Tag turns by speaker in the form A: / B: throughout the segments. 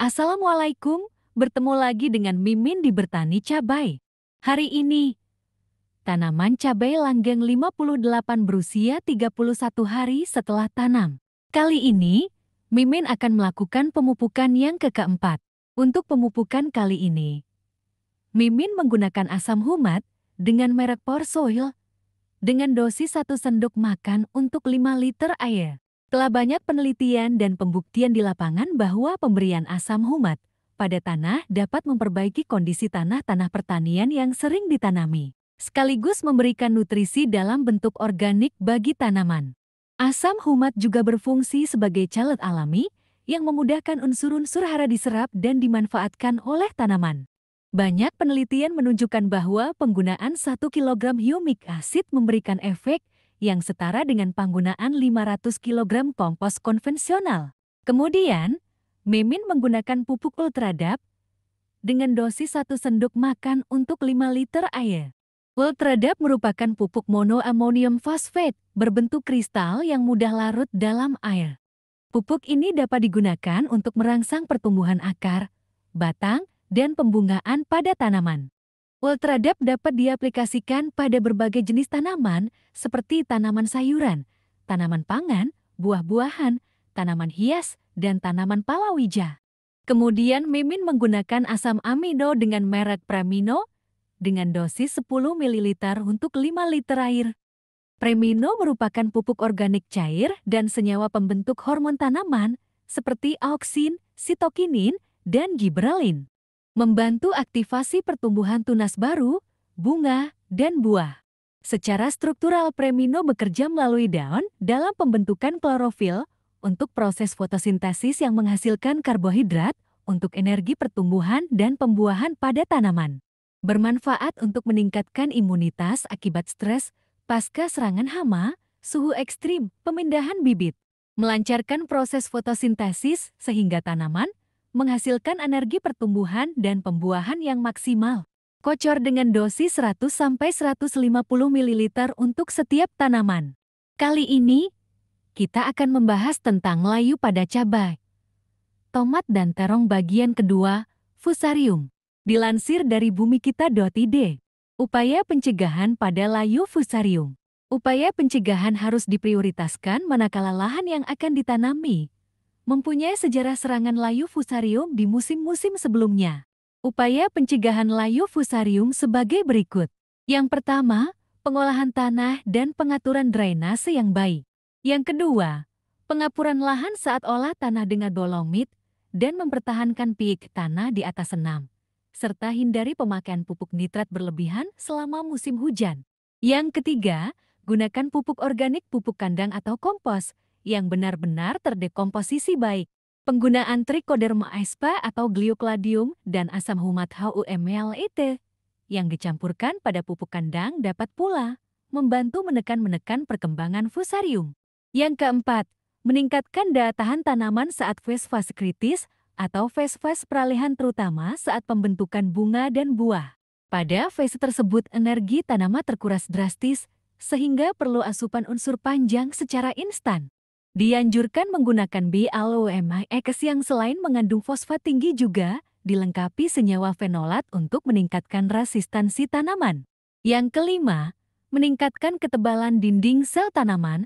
A: Assalamualaikum, bertemu lagi dengan Mimin di Bertani Cabai. Hari ini, tanaman cabai langgeng 58 berusia 31 hari setelah tanam. Kali ini, Mimin akan melakukan pemupukan yang keempat. Untuk pemupukan kali ini, Mimin menggunakan asam humat dengan merek Porsoil dengan dosis 1 sendok makan untuk 5 liter air. Telah banyak penelitian dan pembuktian di lapangan bahwa pemberian asam humat pada tanah dapat memperbaiki kondisi tanah-tanah pertanian yang sering ditanami, sekaligus memberikan nutrisi dalam bentuk organik bagi tanaman. Asam humat juga berfungsi sebagai caleg alami yang memudahkan unsur-unsur hara diserap dan dimanfaatkan oleh tanaman. Banyak penelitian menunjukkan bahwa penggunaan 1 kg humic acid memberikan efek yang setara dengan penggunaan 500 kg kompos konvensional. Kemudian, Mimin menggunakan pupuk Ultradap dengan dosis 1 sendok makan untuk 5 liter air. Ultradap merupakan pupuk monoamonium fosfat berbentuk kristal yang mudah larut dalam air. Pupuk ini dapat digunakan untuk merangsang pertumbuhan akar, batang, dan pembungaan pada tanaman. Ultradap dapat diaplikasikan pada berbagai jenis tanaman seperti tanaman sayuran, tanaman pangan, buah-buahan, tanaman hias, dan tanaman palawija. Kemudian Mimin menggunakan asam amino dengan merek Premino dengan dosis 10 ml untuk 5 liter air. Premino merupakan pupuk organik cair dan senyawa pembentuk hormon tanaman seperti auksin, sitokinin, dan giberelin, membantu aktivasi pertumbuhan tunas baru, bunga, dan buah. Secara struktural, Premino bekerja melalui daun dalam pembentukan klorofil untuk proses fotosintesis yang menghasilkan karbohidrat untuk energi pertumbuhan dan pembuahan pada tanaman. Bermanfaat untuk meningkatkan imunitas akibat stres pasca serangan hama, suhu ekstrim, pemindahan bibit. Melancarkan proses fotosintesis sehingga tanaman menghasilkan energi pertumbuhan dan pembuahan yang maksimal. Kocor dengan dosis 100–150 ml untuk setiap tanaman. Kali ini, kita akan membahas tentang layu pada cabai, tomat dan terong bagian kedua, Fusarium. Dilansir dari bumikita.id, upaya pencegahan pada layu Fusarium. Upaya pencegahan harus diprioritaskan manakala lahan yang akan ditanami mempunyai sejarah serangan layu Fusarium di musim-musim sebelumnya. Upaya pencegahan layu Fusarium sebagai berikut. Yang pertama, pengolahan tanah dan pengaturan drainase yang baik. Yang kedua, pengapuran lahan saat olah tanah dengan dolomit dan mempertahankan pH tanah di atas senam, serta hindari pemakaian pupuk nitrat berlebihan selama musim hujan. Yang ketiga, gunakan pupuk organik, pupuk kandang atau kompos yang benar-benar terdekomposisi baik. Penggunaan Trichoderma aespa atau Gliocladium dan asam humat HUMLET yang dicampurkan pada pupuk kandang dapat pula membantu menekan perkembangan Fusarium. Yang keempat, meningkatkan daya tahan tanaman saat fase kritis atau fase peralihan, terutama saat pembentukan bunga dan buah. Pada fase tersebut energi tanaman terkuras drastis sehingga perlu asupan unsur panjang secara instan. Dianjurkan menggunakan BLOMIX yang selain mengandung fosfat tinggi juga dilengkapi senyawa fenolat untuk meningkatkan resistansi tanaman. Yang kelima, meningkatkan ketebalan dinding sel tanaman,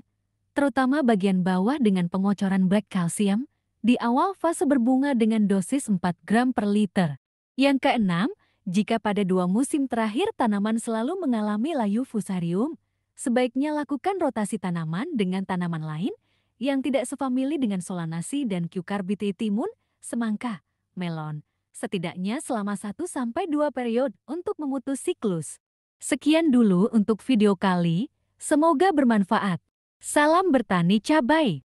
A: terutama bagian bawah dengan pengocoran black calcium di awal fase berbunga dengan dosis 4 gram per liter. Yang keenam, jika pada 2 musim terakhir tanaman selalu mengalami layu Fusarium, sebaiknya lakukan rotasi tanaman dengan tanaman lain yang tidak sefamili dengan Solanacea dan Cucurbitae timun, semangka, melon, setidaknya selama 1–2 periode untuk memutus siklus. Sekian dulu untuk video kali, semoga bermanfaat. Salam bertani cabai.